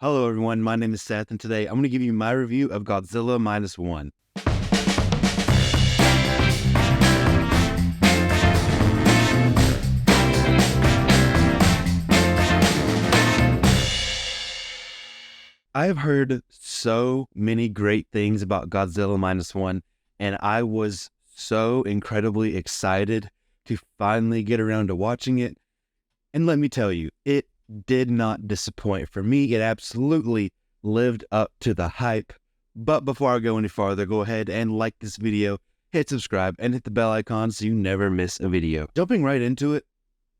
Hello everyone, my name is Seth, and today I'm going to give you my review of Godzilla Minus One. I have heard so many great things about Godzilla Minus One, and I was so incredibly excited to finally get around to watching it. And let me tell you, it did not disappoint. For me, it absolutely lived up to the hype. But before I go any farther, go ahead and like this video, hit subscribe, and hit the bell icon so you never miss a video. Jumping right into it,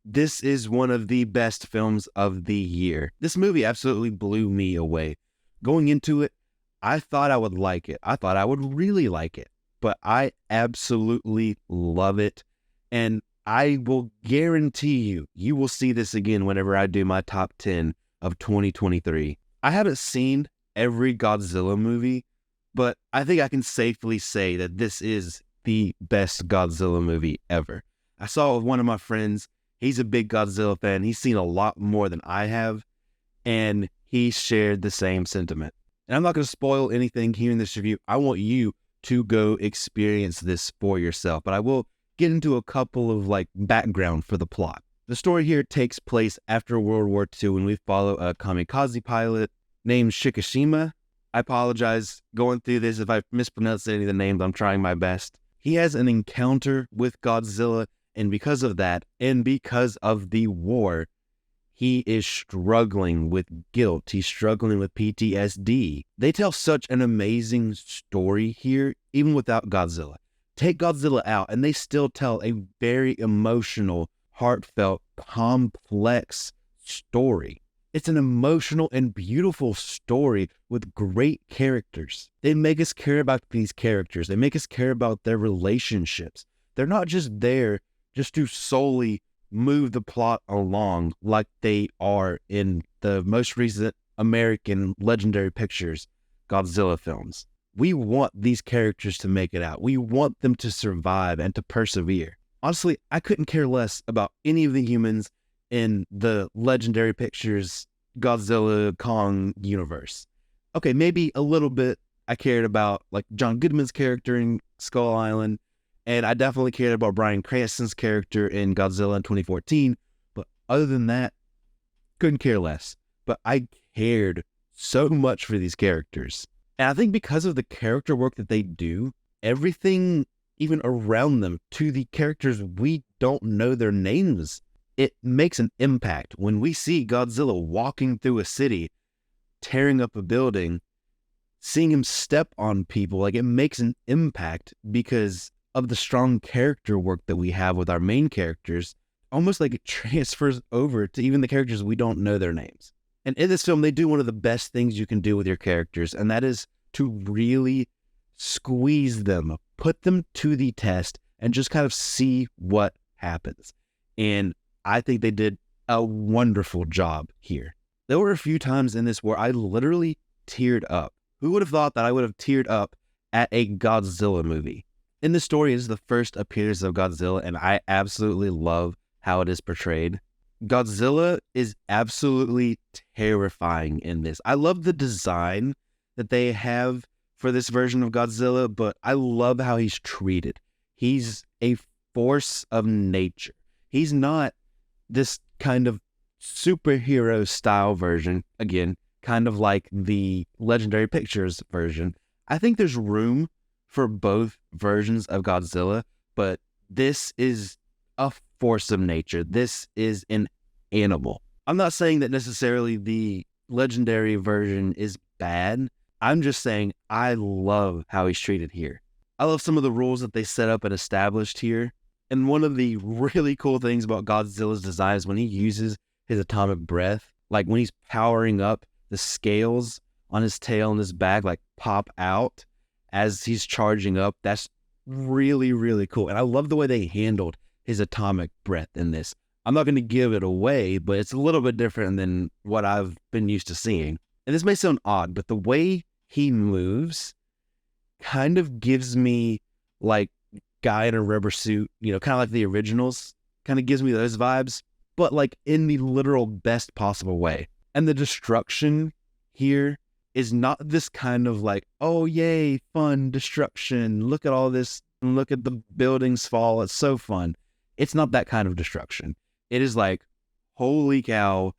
this is one of the best films of the year. This movie absolutely blew me away. Going into it, I thought I would like it. I thought I would really like it. But I absolutely love it. And I will guarantee you will see this again whenever I do my top 10 of 2023. I haven't seen every Godzilla movie, but I think I can safely say that this is the best Godzilla movie ever. I saw it with one of my friends. He's a big Godzilla fan. He's seen a lot more than I have, and he shared the same sentiment. And I'm not going to spoil anything here in this review. I want you to go experience this for yourself, but I will get into a couple of background for the plot. The story here takes place after World War II, and we follow a kamikaze pilot named Shikishima. I apologize going through this if I mispronounce any of the names. I'm trying my best. He has an encounter with Godzilla, and because of that, and because of the war, he is struggling with guilt. He's struggling with PTSD. They tell such an amazing story here, even without Godzilla. Take Godzilla out, and they still tell a very emotional, heartfelt, complex story. It's an emotional and beautiful story with great characters. They make us care about these characters. They make us care about their relationships. They're not just there just to solely move the plot along like they are in the most recent American Legendary Pictures Godzilla films. We want these characters to make it out. We want them to survive and to persevere. Honestly, I couldn't care less about any of the humans in the Legendary Pictures Godzilla Kong universe. Okay, maybe a little bit I cared about John Goodman's character in Skull Island, and I definitely cared about Bryan Cranston's character in Godzilla in 2014, but other than that, couldn't care less. But I cared so much for these characters. And I think because of the character work that they do, everything even around them, to the characters we don't know their names, it makes an impact. When we see Godzilla walking through a city, tearing up a building, seeing him step on people, it makes an impact because of the strong character work that we have with our main characters, almost like it transfers over to even the characters we don't know their names. And in this film, they do one of the best things you can do with your characters, and that is to really squeeze them, put them to the test, and just kind of see what happens. And I think they did a wonderful job here. There were a few times in this where I literally teared up. Who would have thought that I would have teared up at a Godzilla movie? In this story, it is the first appearance of Godzilla, and I absolutely love how it is portrayed. Godzilla is absolutely terrifying in this. I love the design that they have for this version of Godzilla, but I love how he's treated. He's a force of nature. He's not this kind of superhero style version, again, kind of like the Legendary Pictures version. I think there's room for both versions of Godzilla, but this is a force of nature. This is an animal. I'm not saying that necessarily the legendary version is bad. I'm just saying I love how he's treated here. I love some of the rules that they set up and established here. And one of the really cool things about Godzilla's design is when he uses his atomic breath, when he's powering up, the scales on his tail and his back pop out as he's charging up. That's really, really cool. And I love the way they handled his atomic breath in this. I'm not going to give it away, but it's a little bit different than what I've been used to seeing. And this may sound odd, but the way he moves kind of gives me guy in a rubber suit, kind of like the originals, kind of gives me those vibes, but in the literal best possible way. And the destruction here is not this kind of like, oh, yay, fun destruction. Look at all this. Look at the buildings fall. It's so fun. It's not that kind of destruction. It is like, holy cow,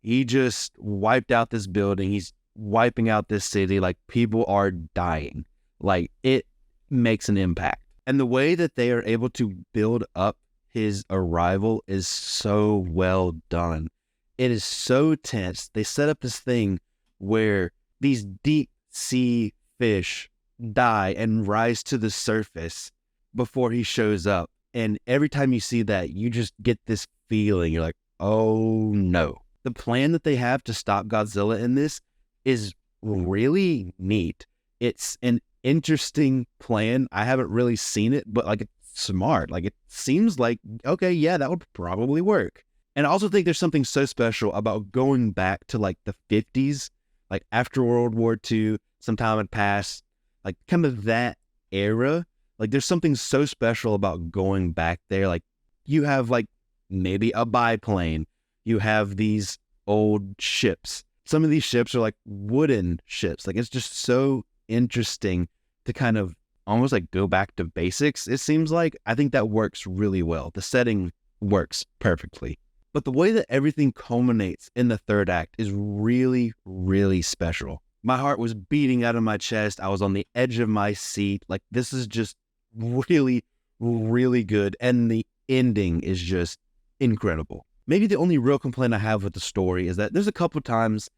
he just wiped out this building. He's wiping out this city. Like, people are dying. Like, it makes an impact. And the way that they are able to build up his arrival is so well done. It is so tense. They set up this thing where these deep sea fish die and rise to the surface before he shows up. And every time you see that, you just get this feeling. You're like, oh no. The plan that they have to stop Godzilla in this is really neat. It's an interesting plan. I haven't really seen it, but like, it's smart. Like, it seems like, okay, yeah, that would probably work. And I also think there's something so special about going back to like the 50s, like after World War II, some time had passed, like kind of that era. Like, there's something so special about going back there. Like, you have like maybe a biplane. You have these old ships. Some of these ships are like wooden ships. Like, it's just so interesting to kind of almost like go back to basics. It seems like, I think that works really well. The setting works perfectly. But the way that everything culminates in the third act is really, really special. My heart was beating out of my chest. I was on the edge of my seat. Like, this is just really, really good. And the ending is just incredible. Maybe the only real complaint I have with the story is that there's a couple times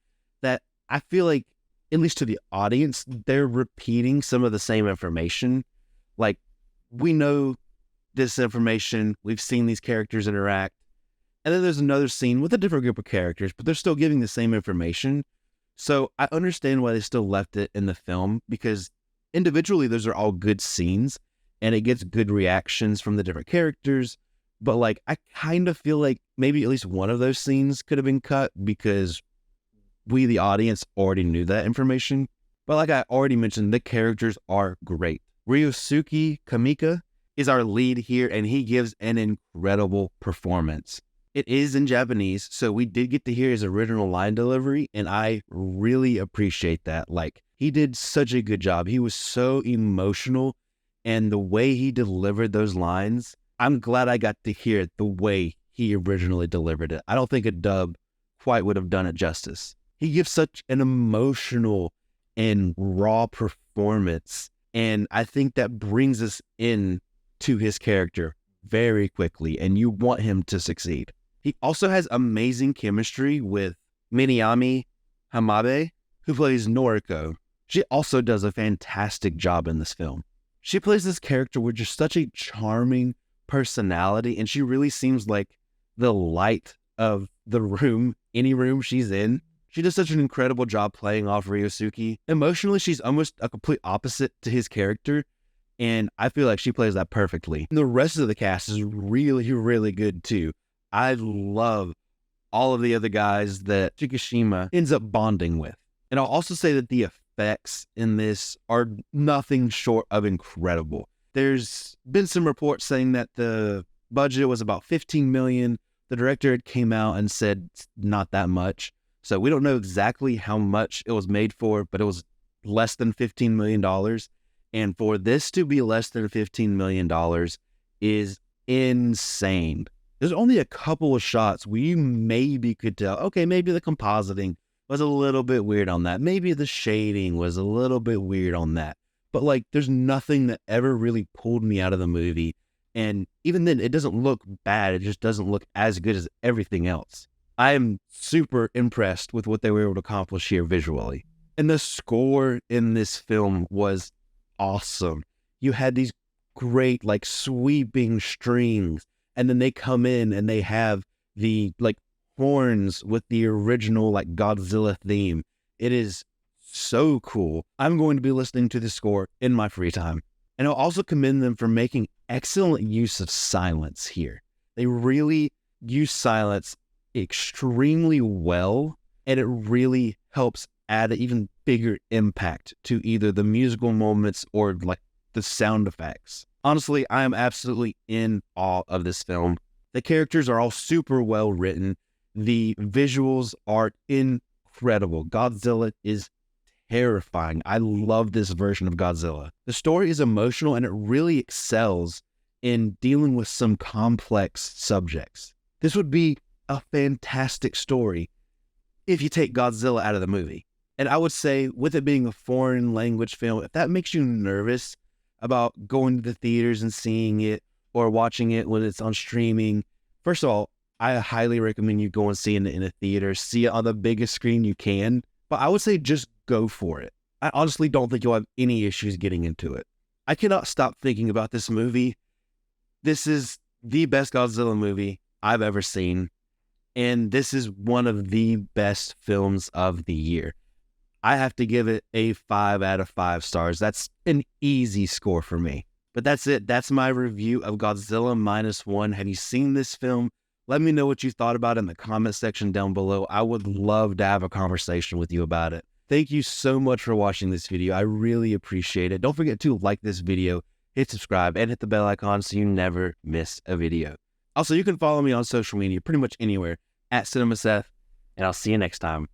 that I feel like, at least to the audience, they're repeating some of the same information. Like, we know this information. We've seen these characters interact. And then there's another scene with a different group of characters, but they're still giving the same information. So I understand why they still left it in the film, because individually, those are all good scenes and it gets good reactions from the different characters. But like, I kind of feel like maybe at least one of those scenes could have been cut because we, the audience, already knew that information. But like I already mentioned, the characters are great. Ryosuke Kamika is our lead here, and he gives an incredible performance. It is in Japanese, so we did get to hear his original line delivery, and I really appreciate that. Like, he did such a good job. He was so emotional, and the way he delivered those lines, I'm glad I got to hear it the way he originally delivered it. I don't think a dub quite would have done it justice. He gives such an emotional and raw performance, and I think that brings us in to his character very quickly, and you want him to succeed. He also has amazing chemistry with Minami Hamabe, who plays Noriko. She also does a fantastic job in this film. She plays this character with just such a charming personality, and she really seems like the light of the room, any room she's in. She does such an incredible job playing off Ryosuke. Emotionally, she's almost a complete opposite to his character, and I feel like she plays that perfectly. And the rest of the cast is really, really good too. I love all of the other guys that Shikishima ends up bonding with. And I'll also say that the effects in this are nothing short of incredible. There's been some reports saying that the budget was about $15 million. The director came out and said not that much. So we don't know exactly how much it was made for, but it was less than $15 million. And for this to be less than $15 million is insane. There's only a couple of shots where you maybe could tell, okay, maybe the compositing was a little bit weird on that. Maybe the shading was a little bit weird on that. But like, there's nothing that ever really pulled me out of the movie. And even then, it doesn't look bad. It just doesn't look as good as everything else. I am super impressed with what they were able to accomplish here visually. And the score in this film was awesome. You had these great, like, sweeping strings, and then they come in and they have the, like, horns with the original, like, Godzilla theme. It is so cool. I'm going to be listening to the score in my free time. And I'll also commend them for making excellent use of silence here. They really use silence extremely well, and it really helps add an even bigger impact to either the musical moments or like the sound effects. Honestly, I am absolutely in awe of this film. The characters are all super well written. The visuals are incredible. incredible. Godzilla is terrifying. I love this version of Godzilla. The story is emotional and it really excels in dealing with some complex subjects. This would be a fantastic story if you take Godzilla out of the movie. And I would say, with it being a foreign language film, if that makes you nervous about going to the theaters and seeing it or watching it when it's on streaming, first of all, I highly recommend you go and see it in a theater, see it on the biggest screen you can. But I would say just go for it. I honestly don't think you'll have any issues getting into it. I cannot stop thinking about this movie. This is the best Godzilla movie I've ever seen. And this is one of the best films of the year. I have to give it a 5 out of 5 stars. That's an easy score for me. But that's it. That's my review of Godzilla Minus One. Have you seen this film? Let me know what you thought about it in the comment section down below. I would love to have a conversation with you about it. Thank you so much for watching this video. I really appreciate it. Don't forget to like this video, hit subscribe, and hit the bell icon so you never miss a video. Also, you can follow me on social media pretty much anywhere at CinemaSeth, and I'll see you next time.